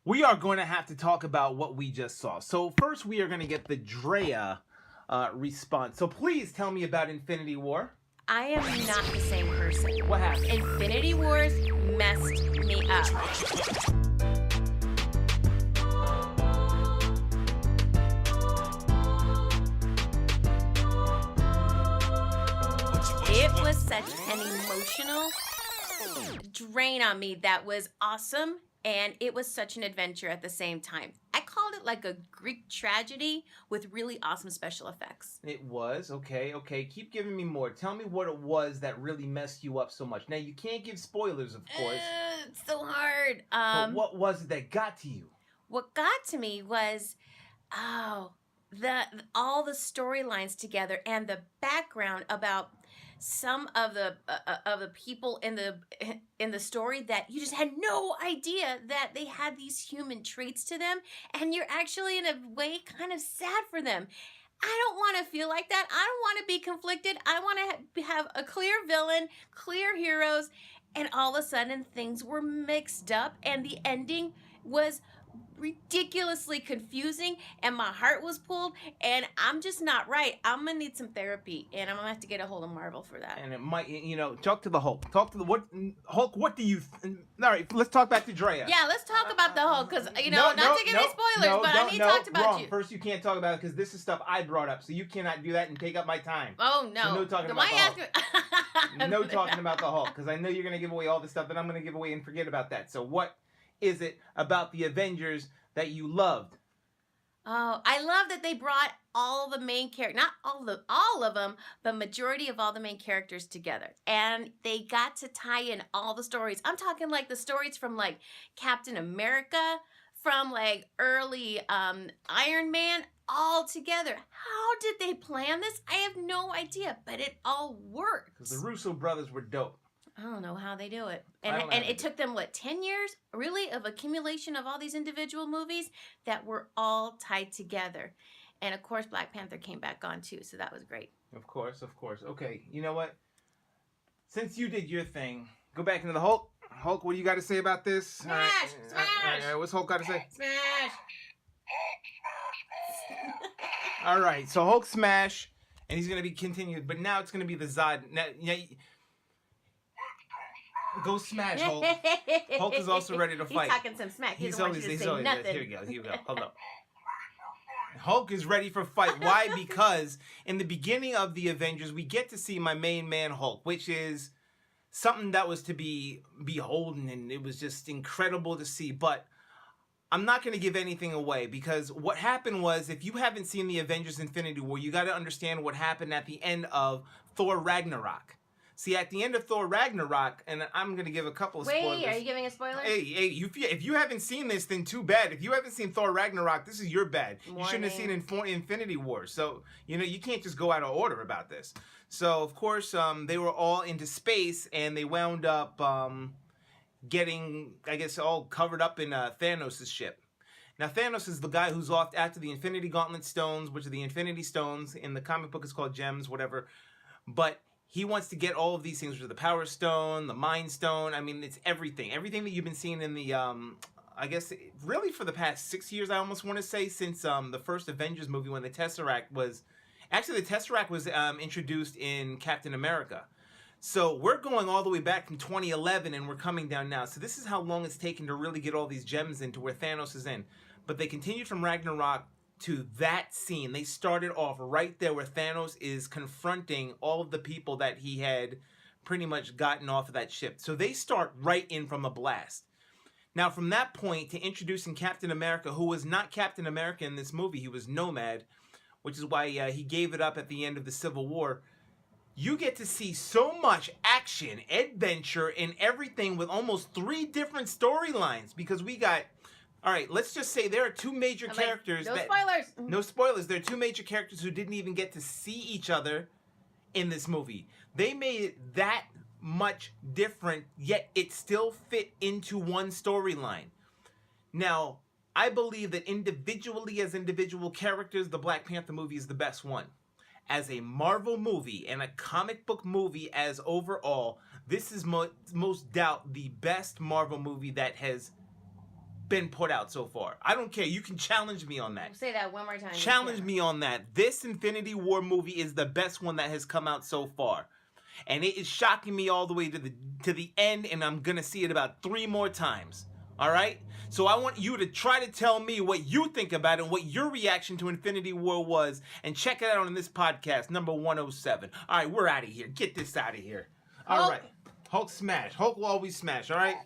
we are going to have to talk about what we just saw. So first we are going to get the Drea response. So please tell me about Infinity War. I am not the same person. What happened? Infinity Wars messed me up. It was such an emotional drain on me that was awesome, and it was such an adventure at the same time. I called it like a Greek tragedy with really awesome special effects. It was. Okay. Keep giving me more. Tell me what it was that really messed you up so much. Now, you can't give spoilers, of course. It's so hard. But what was it that got to you? What got to me was, all the storylines together and the background about some of the people in the story that you just had no idea that they had these human traits to them, and you're actually in a way kind of sad for them. I don't want to feel like that. I don't want to be conflicted. I want to have a clear villain, clear heroes, and all of a sudden things were mixed up, and the ending was ridiculously confusing, and my heart was pulled, and I'm just not right. I'm gonna need some therapy, and I'm gonna have to get a hold of Marvel for that. And it might, talk to the Hulk. Hulk, what do you... All right, let's talk back to Drea. Yeah, let's talk about the Hulk, because, not to give me spoilers, but I need to talk about you. First, you can't talk about it, because this is stuff I brought up, so you cannot do that and take up my time. Oh, no. So no talking about the Hulk. No talking about the Hulk, because I know you're going to give away all the stuff that I'm going to give away and forget about that. So what is it about the Avengers that you loved? Oh, I love that they brought all the main characters, not all of them, but majority of all the main characters together. And they got to tie in all the stories. I'm talking like the stories from like Captain America, from like early Iron Man, all together. How did they plan this? I have no idea, but it all works. Because the Russo brothers were dope. I don't know how they do it. And it took them, 10 years, really, of accumulation of all these individual movies that were all tied together. And, of course, Black Panther came back on, too, so that was great. Of course. Okay, you know what? Since you did your thing, go back into the Hulk. Hulk, what do you got to say about this? Smash! What's Hulk got to say? Smash! All right, so Hulk smash, and he's going to be continued, but now it's going to be the Zod... Go smash, Hulk. Hulk is also ready to fight. He's talking some smack. He's always saying nothing. Here we go. Hold up. Hulk is ready for fight. Why? Because in the beginning of the Avengers, we get to see my main man Hulk, which is something that was to be beholden, and it was just incredible to see. But I'm not going to give anything away, because what happened was, if you haven't seen the Avengers Infinity War, you got to understand what happened at the end of Thor Ragnarok. See, at the end of Thor Ragnarok, and I'm going to give a couple of spoilers. Wait, are you giving a spoiler? Hey, if you haven't seen this, then too bad. If you haven't seen Thor Ragnarok, this is your bad. Warning. You shouldn't have seen Infinity War. So, you can't just go out of order about this. So, of course, they were all into space, and they wound up getting, I guess, all covered up in Thanos' ship. Now, Thanos is the guy who's off after the Infinity Gauntlet Stones, which are the Infinity Stones. In the comic book, it's called Gems, whatever. But he wants to get all of these things, which are the Power Stone, the Mind Stone. I mean, it's everything. Everything that you've been seeing in the, I guess, really for the past 6 years, I almost want to say, since the first Avengers movie, when the Tesseract was... Actually, the Tesseract was introduced in Captain America. So we're going all the way back from 2011, and we're coming down now. So this is how long it's taken to really get all these gems into where Thanos is in. But they continued from Ragnarok to that scene. They started off right there where Thanos is confronting all of the people that he had pretty much gotten off of that ship. So they start right in from a blast. Now, from that point to introducing Captain America, who was not Captain America in this movie, he was Nomad, which is why he gave it up at the end of the Civil War. You get to see so much action, adventure, and everything with almost 3 different storylines, because we got... All right, let's just say there are 2 major characters. No spoilers. No spoilers. There are 2 major characters who didn't even get to see each other in this movie. They made it that much different, yet it still fit into one storyline. Now, I believe that individually, as individual characters, the Black Panther movie is the best one. As a Marvel movie and a comic book movie as overall, this is most doubt the best Marvel movie that has been put out so far. I don't care. You can challenge me on that. Say that one more time. Challenge me on that. This Infinity War movie is the best one that has come out so far. And it is shocking me all the way to the end, and I'm going to see it about 3 more times. All right? So I want you to try to tell me what you think about it and what your reaction to Infinity War was, and check it out on this podcast, number 107. All right, we're out of here. Get this out of here. All right. Hulk smash. Hulk will always smash, all right?